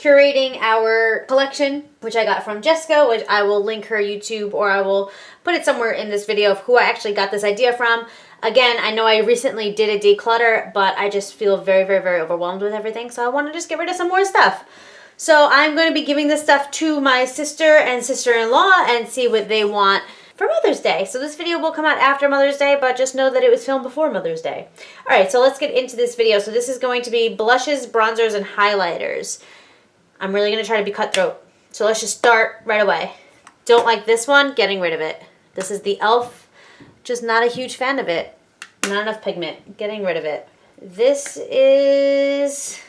curating our collection, which I got from Jessica, which I will link her YouTube, or I will put it somewhere in this video of who I actually got this idea from. Again, I know I recently did a declutter, but I just feel very, very, very overwhelmed with everything, so I want to just get rid of some more stuff. So I'm going to be giving this stuff to my sister and sister-in-law and see what they want for Mother's Day. So this video will come out after Mother's Day, but just know that it was filmed before Mother's Day. Alright, so let's get into this video. So this is going to be blushes, bronzers, and highlighters. I'm really going to try to be cutthroat. So let's just start right away. Don't like this one, getting rid of it. This is the e.l.f. Just not a huge fan of it. Not enough pigment, getting rid of it. This is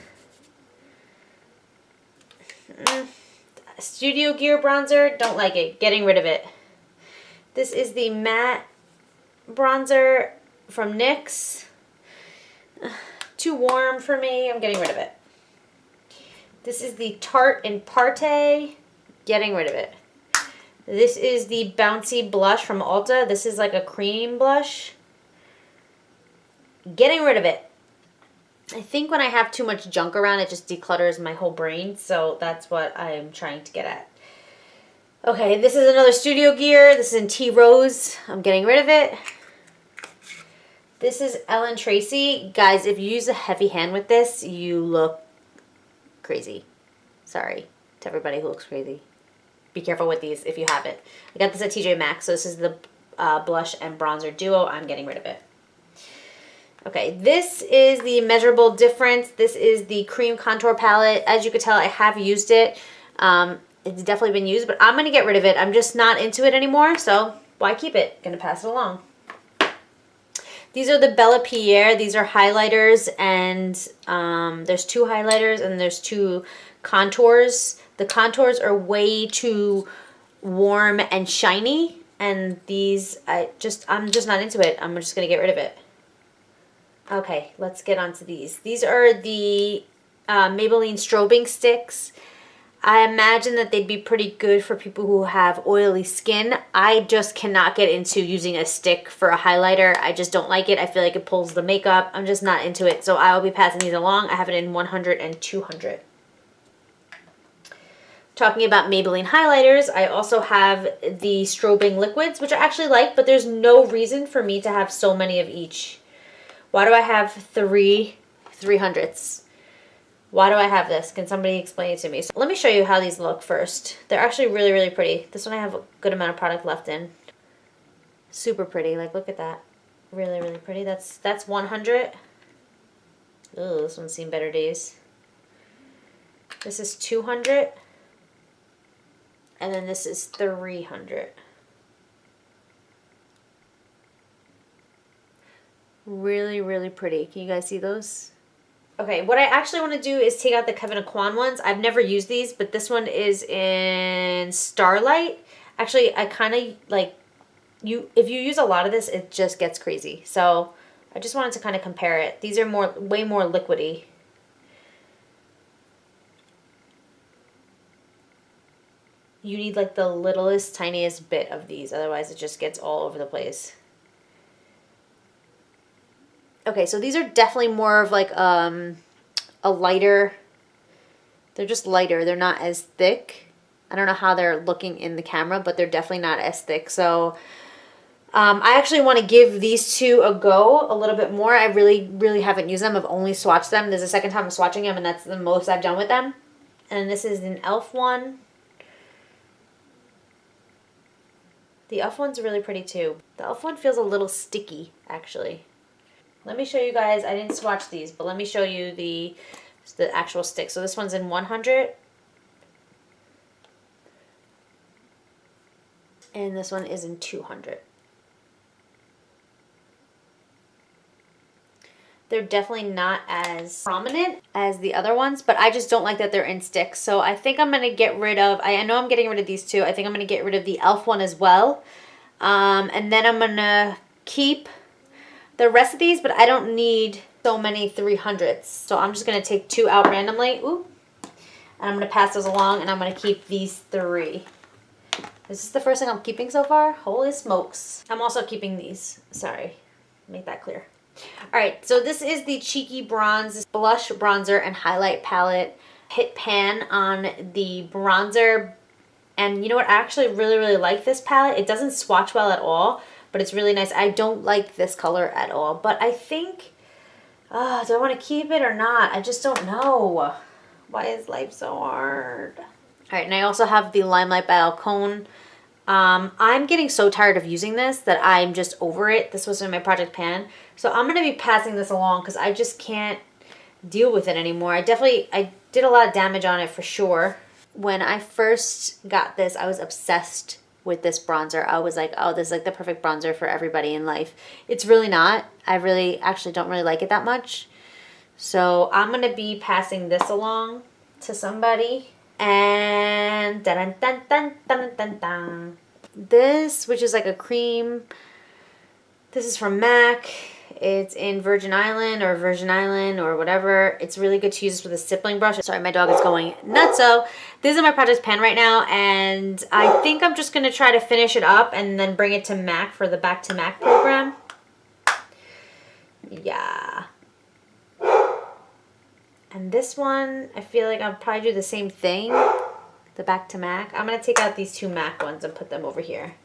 Studio Gear bronzer, don't like it, getting rid of it. This is the matte bronzer from NYX. Too warm for me, I'm getting rid of it. This is the Tarte in Parte, getting rid of it. This is the Bouncy blush from Ulta. This is like a cream blush. Getting rid of it. I think when I have too much junk around, it just declutters my whole brain, so that's what I'm trying to get at. Okay, this is another Studio Gear. This is in Tea Rose. I'm getting rid of it. This is Ellen Tracy. Guys, if you use a heavy hand with this, you look crazy. Sorry to everybody who looks crazy. Be careful with these if you have it. I got this at TJ Maxx, so this is the blush and bronzer duo. I'm getting rid of it. Okay, this is the Measurable Difference. This is the cream contour palette. As you can tell, I have used it. It's definitely been used, but I'm going to get rid of it. I'm just not into it anymore, so why keep it? Going to pass it along. These are the Bella Pierre. These are highlighters, and there's two highlighters and there's two contours. The contours are way too warm and shiny, and these, I'm just not into it. I'm just going to get rid of it. Okay, let's get on to these. These are the Maybelline strobing sticks. I imagine that they'd be pretty good for people who have oily skin. I just cannot get into using a stick for a highlighter. I just don't like it. I feel like it pulls the makeup. I'm just not into it. So I will be passing these along. I have it in 100 and 200. Talking about Maybelline highlighters, I also have the strobing liquids, which I actually like, but there's no reason for me to have so many of each. Why do I have 300s? Why do I have this? Can somebody explain it to me? So let me show you how these look first. They're actually really, really pretty. This one I have a good amount of product left in. Super pretty. Like, look at that. Really, really pretty. That's 100. Ooh, this one's seen better days. This is 200. And then this is 300. Really, really pretty. Can you guys see those? Okay, what I actually want to do is take out the Kevyn Aucoin ones. I've never used these, but this one is in Starlight. Actually, I kind of like, if you use a lot of this, it just gets crazy. So I just wanted to kind of compare it. These are way more liquidy. You need like the littlest, tiniest bit of these, otherwise it just gets all over the place. Okay, so these are definitely more of like a lighter, they're just lighter, they're not as thick. I don't know how they're looking in the camera, but they're definitely not as thick. So I actually want to give these two a go a little bit more. I really, really haven't used them. I've only swatched them. This is the second time I'm swatching them, and that's the most I've done with them. And this is an e.l.f. one. The e.l.f. one's really pretty too. The e.l.f. one feels a little sticky, actually. Let me show you guys, I didn't swatch these, but let me show you the actual stick. So this one's in 100. And this one is in 200. They're definitely not as prominent as the other ones, but I just don't like that they're in sticks. So I think I'm going to get rid of, I know I'm getting rid of these two. I think I'm going to get rid of the e.l.f. one as well. And then I'm going to keep the rest of these, but I don't need so many 300s. So I'm just going to take two out randomly. Ooh. And I'm going to pass those along, and I'm going to keep these three. Is this the first thing I'm keeping so far? Holy smokes. I'm also keeping these. Sorry. Make that clear. Alright, so this is the Cheeky Bronze Blush, Bronzer, and Highlight Palette. hit pan on the bronzer. And you know what? I actually really, really like this palette. It doesn't swatch well at all, but it's really nice. I don't like this color at all, but I think, do I want to keep it or not? I just don't know. Why is life so hard? All right, and I also have the Limelight by Alcone. I'm getting so tired of using this that I'm just over it. This was in my project pan. So I'm going to be passing this along because I just can't deal with it anymore. I did a lot of damage on it for sure. When I first got this, I was obsessed with this bronzer. I was like, oh, this is like the perfect bronzer for everybody in life. It's really not. I really actually don't really like it that much. So I'm going to be passing this along to somebody. And dun, dun, dun, dun, dun, dun. This, which is like a cream, this is from MAC. It's in Virgin Island or whatever. It's really good to use this with a stippling brush. Sorry, my dog is going nuts. So this is my project pan right now, and I think I'm just going to try to finish it up and then bring it to MAC for the Back to MAC program. Yeah. And this one, I feel like I'll probably do the same thing, the Back to MAC. I'm going to take out these two MAC ones and put them over here.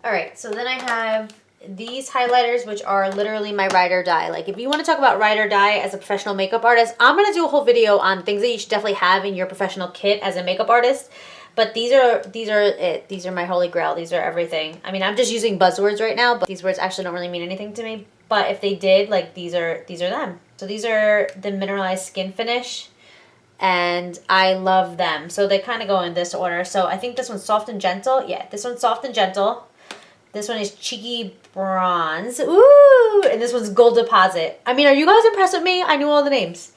All right, so then I have these highlighters, which are literally my ride or die. Like, if you want to talk about ride or die as a professional makeup artist, I'm going to do a whole video on things that you should definitely have in your professional kit as a makeup artist. But these are it. These are my holy grail. These are everything. I mean, I'm just using buzzwords right now, but these words actually don't really mean anything to me. But if they did, like, these are them. So these are the mineralized skin finish, and I love them. So they kind of go in this order. So I think this one's soft and gentle. Yeah, this one's soft and gentle. This one is cheeky bronze. Ooh, and this one's gold deposit. I mean, are you guys impressed with me? I knew all the names.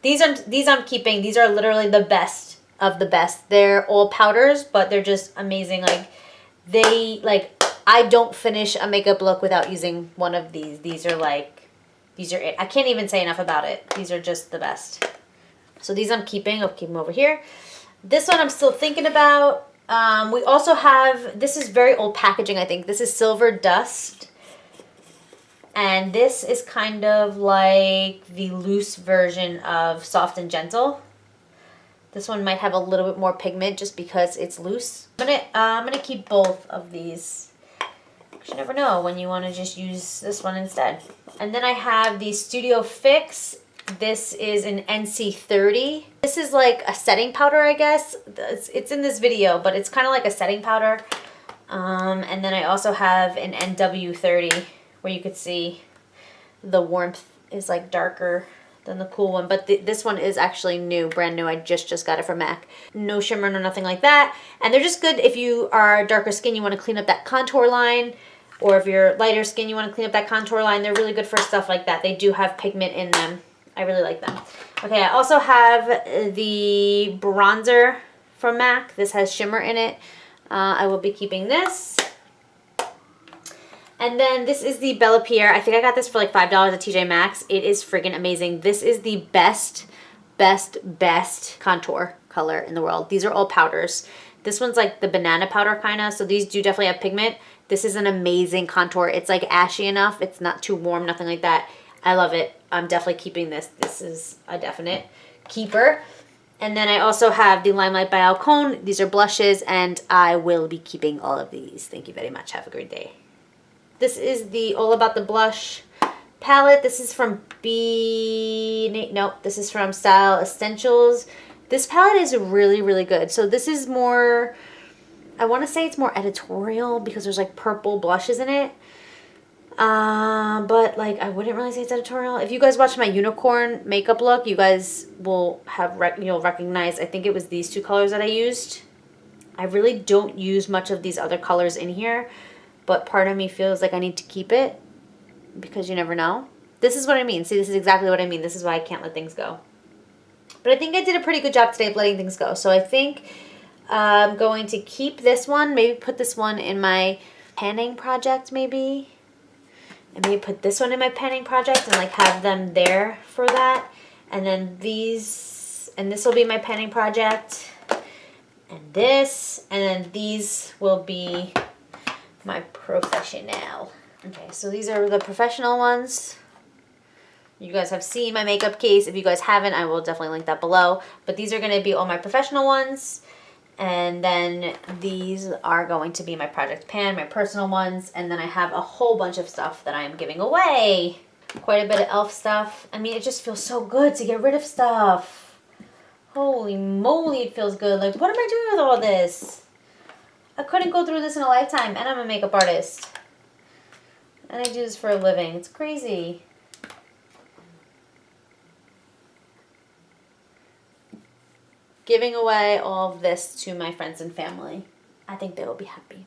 These I'm keeping. These are literally the best of the best. They're all powders, but they're just amazing. I don't finish a makeup look without using one of these. These are it. I can't even say enough about it. These are just the best. So these I'm keeping. I'll keep them over here. This one I'm still thinking about. We also have, this is very old packaging, I think. This is Silver Dust. And this is kind of like the loose version of Soft and Gentle. This one might have a little bit more pigment just because it's loose. I'm gonna keep both of these. You never know when you want to just use this one instead. And then I have the Studio Fix. This is an NC30. This is like a setting powder, I guess. It's in this video, but it's kind of like a setting powder. And then I also have an NW30 where you could see the warmth is like darker than the cool one. But this one is actually new, brand new. I just got it from MAC. No shimmer, no nothing like that. And they're just good if you are darker skin, you want to clean up that contour line. Or if you're lighter skin, you want to clean up that contour line. They're really good for stuff like that. They do have pigment in them. I really like them. Okay, I also have the bronzer from MAC. This has shimmer in it. I will be keeping this. And then this is the Bella Pierre. I think I got this for like $5 at TJ Maxx. It is friggin' amazing. This is the best contour color in the world. These are all powders. This one's like the banana powder kind of, so these do definitely have pigment. This is an amazing contour. It's like ashy enough. It's not too warm, nothing like that. I love it. I'm definitely keeping this. This is a definite keeper. And then I also have the Limelight by Alcone. These are blushes, and I will be keeping all of these. Thank you very much. Have a great day. This is the All About the Blush palette. This is from this is from Style Essentials. This palette is really, really good. So this is more, I want to say it's more editorial because there's like purple blushes in it. But like I wouldn't really say it's editorial. If you guys watch my unicorn makeup look, you guys will have you'll recognize, I think it was these two colors that I used. I really don't use much of these other colors in here, but part of me feels like I need to keep it because you never know. This is what I mean. See, this is exactly what I mean. This is why I can't let things go. But I think I did a pretty good job today of letting things go. So I think I'm going to keep this one, maybe put this one in my panning project maybe. And maybe put this one in my panning project and like have them there for that. And then these, and this will be my panning project. And this, and then these will be my professional. Okay, so these are the professional ones. You guys have seen my makeup case. If you guys haven't, I will definitely link that below. But these are going to be all my professional ones. And then these are going to be my Project Pan, my personal ones. And then I have a whole bunch of stuff that I am giving away. Quite a bit of e.l.f. stuff. I mean, it just feels so good to get rid of stuff. Holy moly, it feels good. Like, what am I doing with all this? I couldn't go through this in a lifetime. And I'm a makeup artist. And I do this for a living. It's crazy. Giving away all of this to my friends and family. I think they will be happy.